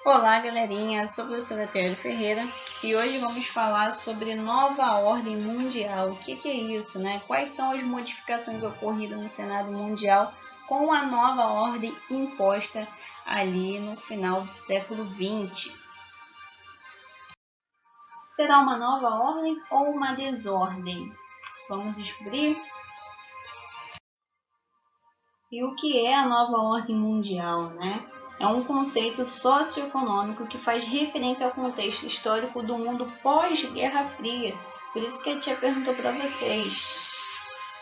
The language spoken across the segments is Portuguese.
Olá, galerinha, sou a professora Teori Ferreira e hoje vamos falar sobre nova ordem mundial. O que é isso, né? Quais são as modificações ocorridas no cenário mundial com a nova ordem imposta ali no final do século XX? Será uma nova ordem ou uma desordem? Vamos descobrir. E o que é a nova ordem mundial, né? É um conceito socioeconômico que faz referência ao contexto histórico do mundo pós-Guerra Fria. Por isso que a tia perguntou para vocês,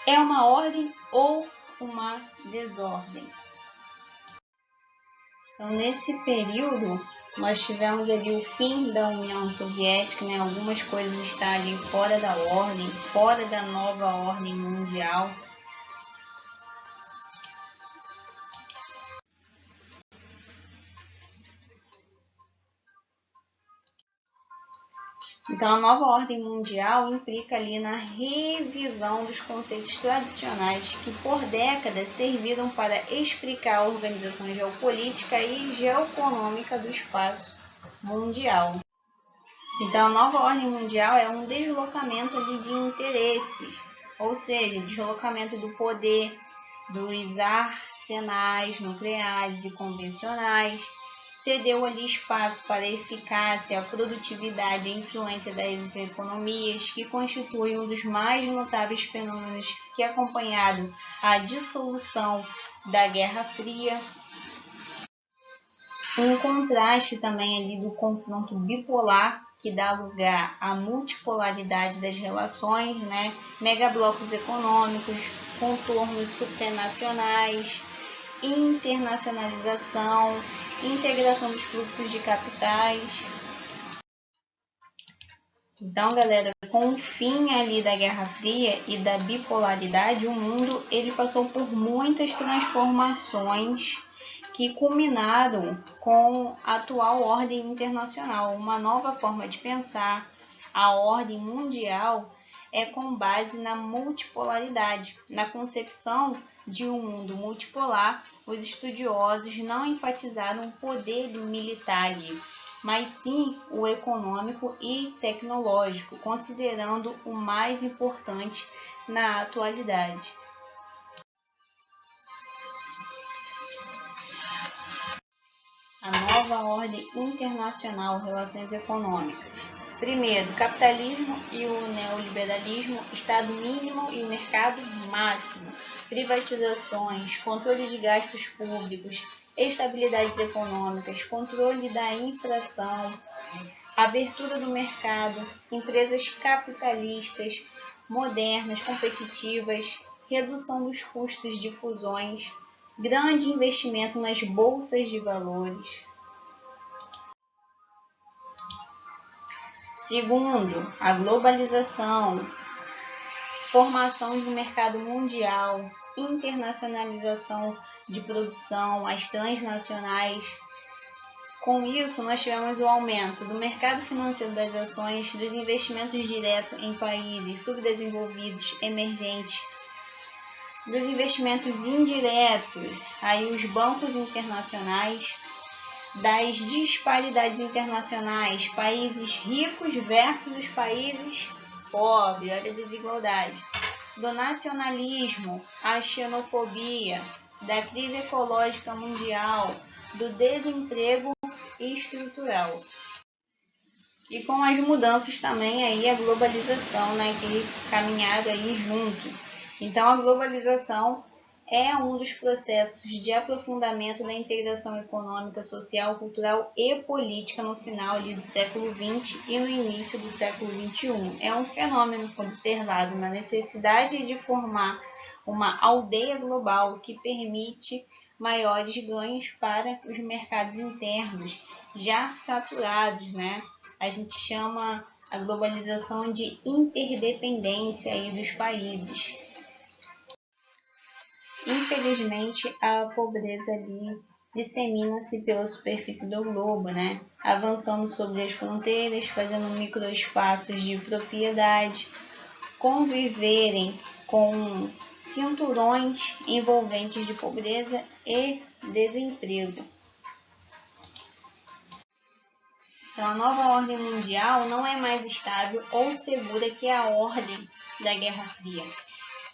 é uma ordem ou uma desordem? Então, nesse período, nós tivemos ali o fim da União Soviética, né? Algumas coisas estão ali fora da ordem, fora da nova ordem mundial. Então, a nova ordem mundial implica ali na revisão dos conceitos tradicionais que por décadas serviram para explicar a organização geopolítica e geoeconômica do espaço mundial. Então, a nova ordem mundial é um deslocamento ali de interesses, ou seja, deslocamento do poder dos arsenais nucleares e convencionais, cedeu ali espaço para a eficácia, a produtividade e a influência das economias, que constitui um dos mais notáveis fenômenos que acompanharam a dissolução da Guerra Fria. Um contraste também ali do confronto bipolar, que dá lugar à multipolaridade das relações, né? Megablocos econômicos, contornos supranacionais, internacionalização, integração dos fluxos de capitais. Então, galera, com o fim ali da Guerra Fria e da bipolaridade, o mundo ele passou por muitas transformações que culminaram com a atual ordem internacional, uma nova forma de pensar. A ordem mundial é com base na multipolaridade. Na concepção de um mundo multipolar, os estudiosos não enfatizaram o poder militar, mas sim o econômico e tecnológico, considerando o mais importante na atualidade. A nova ordem internacional, relações econômicas. Primeiro, capitalismo e o neoliberalismo, Estado mínimo e mercado máximo, privatizações, controle de gastos públicos, estabilidades econômicas, controle da inflação, abertura do mercado, empresas capitalistas, modernas, competitivas, redução dos custos de fusões, grande investimento nas bolsas de valores. Segundo, a globalização, formação de mercado mundial, internacionalização de produção, as transnacionais. Com isso, nós tivemos o aumento do mercado financeiro das ações, dos investimentos diretos em países subdesenvolvidos, emergentes, dos investimentos indiretos, aí os bancos internacionais, das disparidades internacionais, países ricos versus os países pobres, olha a desigualdade, do nacionalismo, a xenofobia, da crise ecológica mundial, do desemprego estrutural. E com as mudanças também aí a globalização, né, que caminhado aí junto. Então a globalização é um dos processos de aprofundamento da integração econômica, social, cultural e política no final ali do século XX e no início do século XXI. É um fenômeno observado na necessidade de formar uma aldeia global que permite maiores ganhos para os mercados internos já saturados, né? A gente chama a globalização de interdependência aí dos países. Infelizmente, a pobreza ali dissemina-se pela superfície do globo, né? Avançando sobre as fronteiras, fazendo microespaços de propriedade, conviverem com cinturões envolventes de pobreza e desemprego. Então, a nova ordem mundial não é mais estável ou segura que a ordem da Guerra Fria.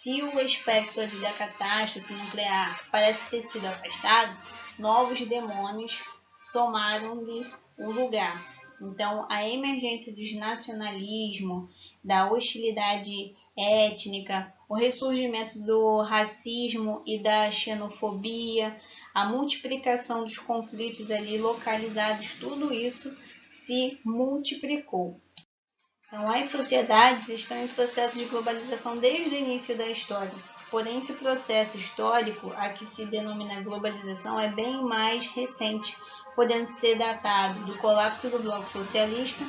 Se o espectro da catástrofe nuclear parece ter sido afastado, novos demônios tomaram-lhe o lugar. Então, a emergência do nacionalismo, da hostilidade étnica, o ressurgimento do racismo e da xenofobia, a multiplicação dos conflitos ali localizados, tudo isso se multiplicou. Então, as sociedades estão em processo de globalização desde o início da história. Porém, esse processo histórico, a que se denomina globalização, é bem mais recente, podendo ser datado do colapso do bloco socialista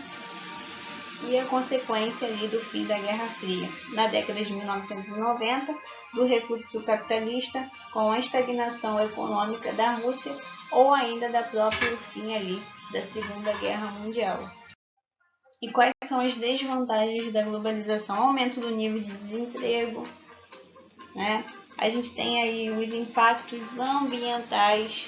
e a consequência ali do fim da Guerra Fria, na década de 1990, do refluxo capitalista com a estagnação econômica da Rússia ou ainda da própria fim ali da Segunda Guerra Mundial. E quais são as desvantagens da globalização? Aumento do nível de desemprego, né? A gente tem aí os impactos ambientais,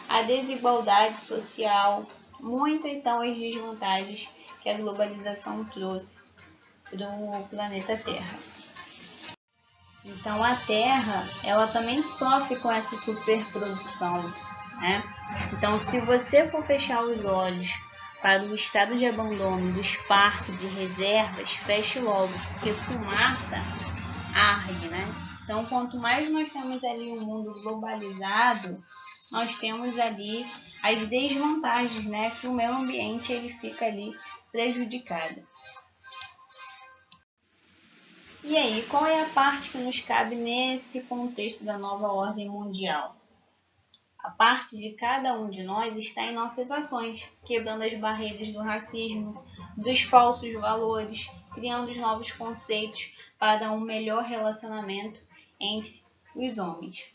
a desigualdade social, muitas são as desvantagens que a globalização trouxe para o planeta Terra. Então a Terra, ela também sofre com essa superprodução, né? Então se você for fechar os olhos para o estado de abandono dos parques de reservas, feche logo, porque fumaça arde, né? Então quanto mais nós temos ali um mundo globalizado, nós temos ali as desvantagens, né? Que o meio ambiente ele fica ali prejudicado. E aí, qual é a parte que nos cabe nesse contexto da nova ordem mundial? A parte de cada um de nós está em nossas ações, quebrando as barreiras do racismo, dos falsos valores, criando os novos conceitos para um melhor relacionamento entre os homens.